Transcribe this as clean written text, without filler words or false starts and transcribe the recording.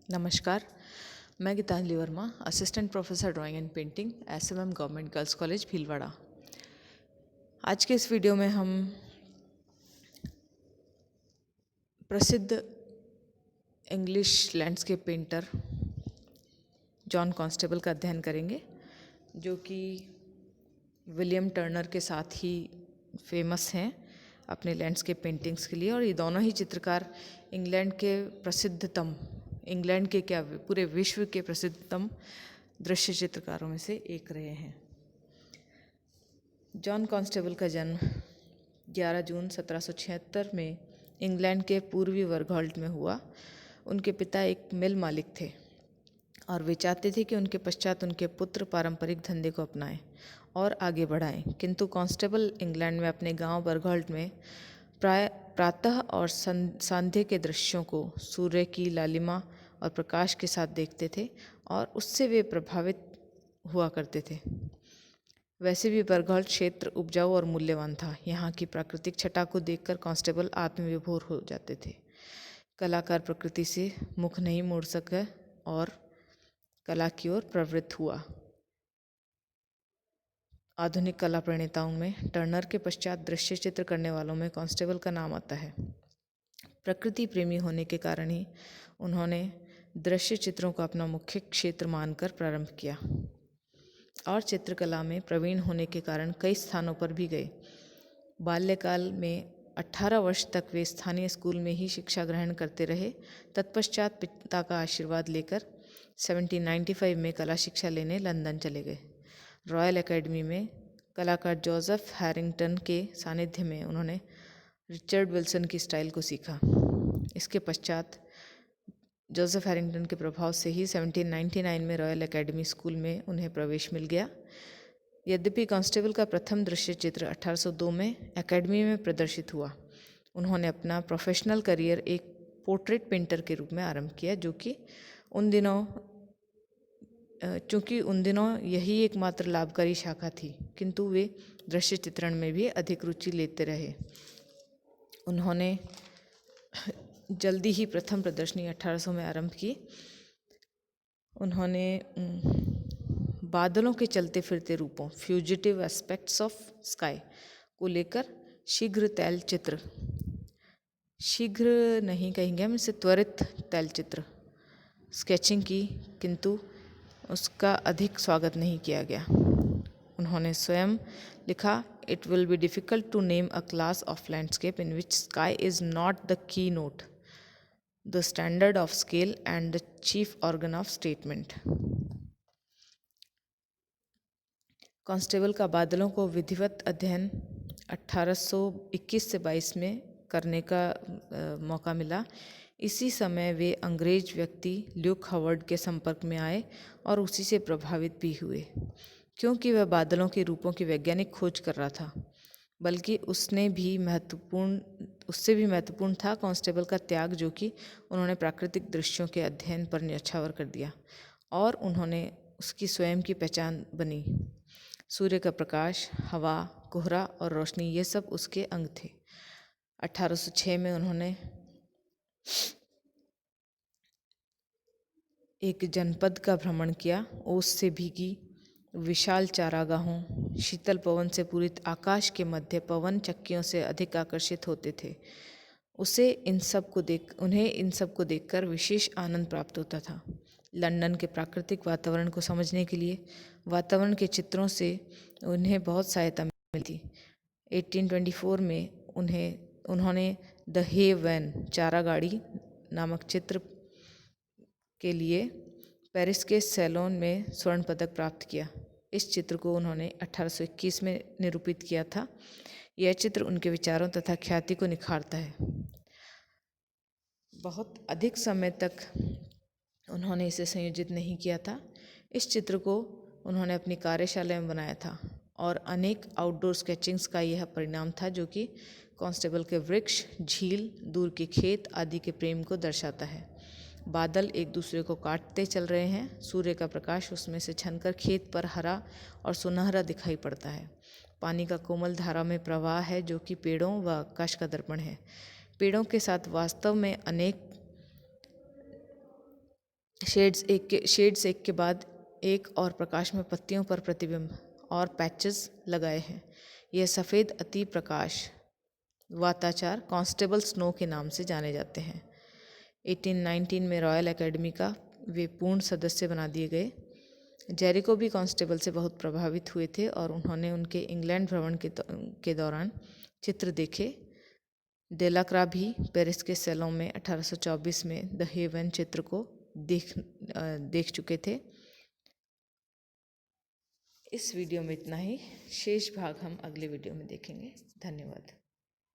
नमस्कार, मैं Geetanjali Verma, assistant professor drawing and painting, SMM government girls college Bhilwara. आज के इस वीडियो में हम प्रसिद्ध English landscape painter John Constable का अध्ययन करेंगे, जो कि विलियम टर्नर के साथ ही फेमस हैं अपने लैंडस्केप पेंटिंग्स के लिए। और ये दोनों ही चित्रकार इंग्लैंड के क्या पूरे विश्व के प्रसिद्धतम दृश्य चित्रकारों में से एक रहे हैं। जॉन कॉन्स्टेबल का जन्म 11 जून 1776 में इंग्लैंड के पूर्वी वर्गहॉल्ट में हुआ। उनके पिता एक मिल मालिक थे और वे चाहते थे कि उनके पश्चात उनके पुत्र पारंपरिक धंधे को अपनाएं और आगे बढ़ाएं। किंतु कॉन्स्टेबल इंग्लैंड में अपने गांव बर्गहॉल्ट में प्रातः और सांध्य के दृश्यों को सूर्य की लालिमा और प्रकाश के साथ देखते थे और उससे वे प्रभावित हुआ करते थे। वैसे भी बर्गहॉल्ट क्षेत्र उपजाऊ और मूल्यवान था। यहाँ की प्राकृतिक छटा को देखकर कॉन्स्टेबल आत्मविभोर हो जाते थे। कलाकार प्रकृति से मुख नहीं मोड़ सका और कला की ओर प्रवृत्त हुआ। आधुनिक कला प्रणेताओं में टर्नर के पश्चात दृश्य चित्र करने वालों में कॉन्स्टेबल का नाम आता है। प्रकृति प्रेमी होने के कारण ही उन्होंने दृश्य चित्रों को अपना मुख्य क्षेत्र मानकर प्रारंभ किया और चित्रकला में प्रवीण होने के कारण कई स्थानों पर भी गए। बाल्यकाल में 18 वर्ष तक वे स्थानीय स्कूल में ही शिक्षा ग्रहण करते रहे। तत्पश्चात पिता का आशीर्वाद लेकर 1795 में कला शिक्षा लेने लंदन चले गए। रॉयल एकेडमी में कलाकार जोसेफ हैरिंगटन के सानिध्य में उन्होंने रिचर्ड विल्सन की स्टाइल को सीखा। इसके पश्चात जोसेफ हैरिंगटन के प्रभाव से ही 1799 में रॉयल एकेडमी स्कूल में उन्हें प्रवेश मिल गया। यद्यपि कॉन्स्टेबल का प्रथम दृश्य चित्र 1802 में एकेडमी में प्रदर्शित हुआ, उन्होंने अपना प्रोफेशनल करियर एक पोर्ट्रेट पेंटर के रूप में आरंभ किया, चूँकि उन दिनों यही एकमात्र लाभकारी शाखा थी, किंतु वे दृश्य चित्रण में भी अधिक रुचि लेते रहे। उन्होंने जल्दी ही प्रथम प्रदर्शनी 1800 में आरंभ की। उन्होंने बादलों के चलते फिरते रूपों, फ्यूजिटिव एस्पेक्ट्स ऑफ स्काई को लेकर शीघ्र नहीं कहेंगे हम इसे, त्वरित तैलचित्र स्केचिंग की, किंतु उसका अधिक स्वागत नहीं किया गया। उन्होंने स्वयं लिखा, it will be difficult to name a class of landscape in which sky is not the key note, the standard of scale and the chief organ of statement. Constable का बादलों को विधिवत अध्ययन 1821 से 22 में करने का मौका मिला। इसी समय वे अंग्रेज व्यक्ति ल्यूक हावर्ड के संपर्क में आए और उसी से प्रभावित भी हुए, क्योंकि वह बादलों के रूपों की वैज्ञानिक खोज कर रहा था। बल्कि उससे भी महत्वपूर्ण था कॉन्स्टेबल का त्याग, जो कि उन्होंने प्राकृतिक दृश्यों के अध्ययन पर न्यौछावर कर दिया और उन्होंने उसकी स्वयं की पहचान बनी। सूर्य का प्रकाश, हवा, कोहरा और रोशनी, ये सब उसके अंग थे। 1806 में उन्होंने एक जनपद का भ्रमण किया। ओस से भीगी विशाल चारागाहों, शीतल पवन से पूरित आकाश के मध्य पवन चक्कियों से अधिक आकर्षित होते थे। उन्हें इन सब को देखकर विशेष आनंद प्राप्त होता था। लंदन के प्राकृतिक वातावरण को समझने के लिए वातावरण के चित्रों से उन्हें बहुत सहायता मिली थी। 1824 में उन्होंने द हे वैन, चारा गाड़ी नामक चित्र के लिए पेरिस के सैलोन में स्वर्ण पदक प्राप्त किया। इस चित्र को उन्होंने 1821 में निरूपित किया था। यह चित्र उनके विचारों तथा ख्याति को निखारता है। बहुत अधिक समय तक उन्होंने इसे संयोजित नहीं किया था। इस चित्र को उन्होंने अपनी कार्यशाला में बनाया था और अनेक आउटडोर स्केचिंग्स का यह परिणाम था, जो कि कॉन्स्टेबल के वृक्ष, झील, दूर के खेत आदि के प्रेम को दर्शाता है। बादल एक दूसरे को काटते चल रहे हैं। सूर्य का प्रकाश उसमें से छनकर खेत पर हरा और सुनहरा दिखाई पड़ता है। पानी का कोमल धारा में प्रवाह है, जो कि पेड़ों व आकाश का दर्पण है। पेड़ों के साथ वास्तव में अनेक शेड्स एक के बाद एक और प्रकाश में पत्तियों पर प्रतिबिंब और पैचेस लगाए हैं। यह सफ़ेद अति प्रकाश वाताचार कांस्टेबल स्नो के नाम से जाने जाते हैं। 1819 में रॉयल एकेडमी का वे पूर्ण सदस्य बना दिए गए। जेरिको भी कांस्टेबल से बहुत प्रभावित हुए थे और उन्होंने उनके इंग्लैंड भ्रमण के दौरान चित्र देखे। डेलाक्रा भी पेरिस के सैलों में 1824 में द हेवन चित्र को देख चुके थे। इस वीडियो में इतना ही, शेष भाग हम अगले वीडियो में देखेंगे। धन्यवाद।